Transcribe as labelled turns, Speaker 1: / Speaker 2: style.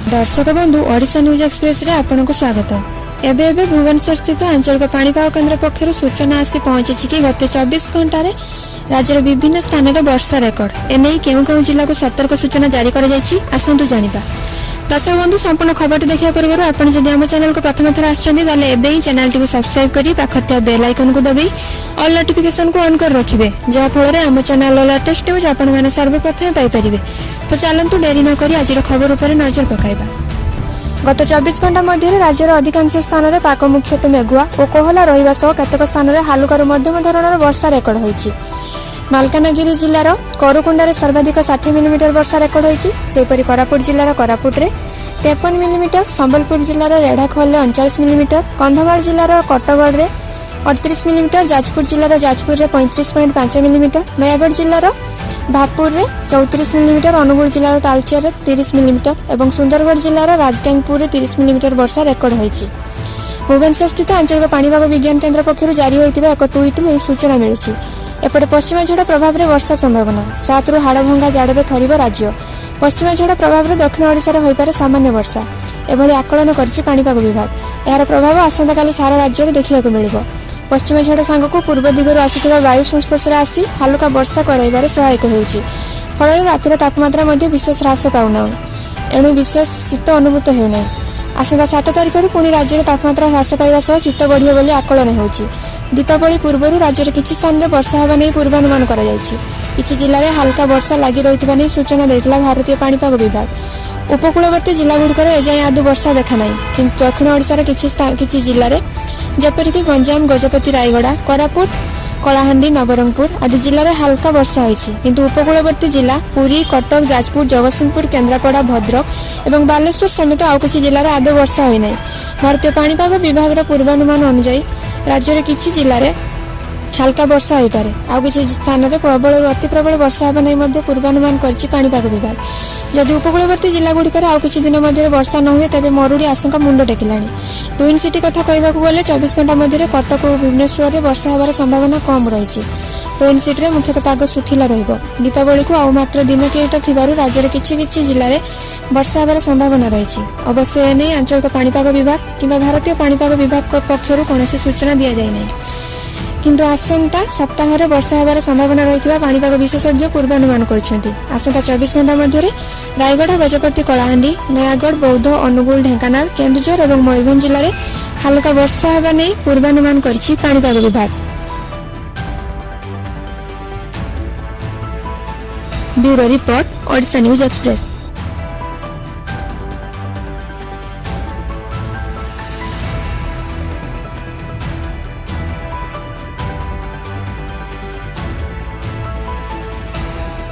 Speaker 1: दर्शक बंधु Odisha news express रे आपनको स्वागत। एबे भुवनेश्वर स्थित आंचलिक पाणीपाग केन्द्र पक्षर सूचना आसी पहुंची कि गत 24 घंटा राज्यर विभिन्न स्थान में वर्षा रेकर्ड एने केउ जिला को सतर्क सूचना जारी कर आसतु जानिबा। दर्शक बंधु संपूर्ण खबर देखा पूर्व आपन जदि आम चैनल को प्रथम थर आसछन्ती चैनल टी सब्सक्राइब करी पाखर बेल आइकन को दबाई ऑल नोटिफिकेशन को ऑन कर रखिबे जहा फल आम चैनल लेटेस्ट न्यूज आपण माने सर्वप्रथम पाई परिबे। तो चलतु डेरी न करी आज खबर उपर नजर पकाइबा। गत 24 घंटा मध्य राज्यर अधिकांश स्थान में पाक मुख्यतः मेघुआ और कोहला रहिबा सह केतेक स्थान में हालुका मध्यम धरणर वर्षा रेकर्ड होईछि। मालकानगिरी जिलार करुकुंडा सर्वाधिक 60 मिलीमीटर वर्षा रेकर्ड होईछि। सेपरि कोरापुट जिलार कोरापुट रे 53 मिलीमीटर, संबलपुर जिलार रेढ़ाखोल 39 मिलीमीटर, कंधमाल जिलार कटगढ़ रे 38 मिलीमीटर, जाजपुर जिलार जाजपुर रे 35.5 मिलीमीटर, नयागढ़ जिलार भापुर रे 34 मिलीमीटर, अनुगुल जिलार तालचेर रे 30 मिलीमीटर एवं सुंदरगढ़ जिलार राजगांगपुर रे 30 मिलीमीटर वर्षा रेकर्ड होईछि। भुवनेश्वर स्थित आंचलिक पाणीपाग विज्ञान केन्द्र पक्षर जारी होइतिबा एक ट्वीट रू सूचना मिलिछि। एपटे पश्चिम झड़ प्रभाव में वर्षा संभावना 7 रु हाड़भंगा जाड़े थरिब राज्य। पश्चिम झड़ प्रभाव में दक्षिण ओडिशार होइपारे सामान्य वर्षा एभली आकलन करछि पाणीपाग विभाग। यार प्रभाव आसंता काली सारा राज्य में देखा मिलिब। पश्चिम झड़ सांग को पूर्व दिगरू आसिथिबा वायु संस्पर्श आसी हालुका वर्षा कराइबारे सहायक होउछि। फल रातिर तापमात्रा मध्य विशेष ह्रास पाउना एणु विशेष शीत अनुभूत हेउना। आसंता 7 तारिख पुणी राज्य में तापमात्रा ह्रास पाइबा सह शीत बढ़ियो बोली आकलन होउछि। दीपावली पूर्व राज्य किछि स्थान में वर्षा होगा नहीं पूर्वानुमान करा जायछि। किछि जिले में हल्का वर्षा लगी रही नहीं सूचना देथिला भारतीय पाणीपाग विभाग। उपकूलवर्ती जिला गुड़िकर एजाएं आदि वर्षा देखा ना किंतु दक्षिण ओडिशार किछि जिले में जेपरिक गंजाम, गजपति, रायगड़ा, कोरापुट, कलाहांडी, नवरंगपुर आदि जिले में हल्का वर्षा होइछि। किंतु उपकूलवर्ती जिला पुरी, कटक, जाजपुर, जगतसिंहपुर, केन्द्रापड़ा, भद्रक और बालेश्वर समेत आउ किछि जिले में आदौ वर्षा होई नै। भारतीय पाणीपाग विभाग पूर्वानुमान अनुसार राज्य में किछि जिले में हल्का वर्षा हो पारे आउ किछि स्थान में प्रबल और अति प्रबल वर्षा होगा नहीं पूर्वानुमान करछि पाणीपाग विभाग। जदि उपकूलवर्ती जिला गुड़िकर आउ किछि दिन मध्य वर्षा न हुए तेबे मरुड़ी आशंका मुंड टेकिलाणी। ट्विन सिटी कथा कहबाकू गले 24 घंटा मध्य कटक और भुवनेश्वर में वर्षा होबार संभावना कम रही। ट्विन सिटी में मुख्यतः पाग सुखिला रहिबो। दीपावली को आउ मात्र दिन केटा थिबारु राज्य में किछि जिले में वर्षा होबार संभावना रही। अवश्य एने आंचलिक पाणीपाग विभाग किंबा भारतीय पाणीपाग विभाग पक्षरु कोनोसी सूचना दिया जाय नै। किंतु आसंता सप्ताह में वर्षा होबार संभावना रही पाणीपाग विशेषज्ञ पूर्वानुमान करछन्ति। आसंता 24 घंटा मध्य रायगढ़, गजपति, कलाहांडी, नयागढ़, बौद्ध, अनुगुल, ढेंकानाल, केन्दुझर और मयूरभंज जिले में हल्का वर्षा होगा नहीं पूर्वानुमान करछि पाणीपाग विभाग। Bureau report Odisha news express.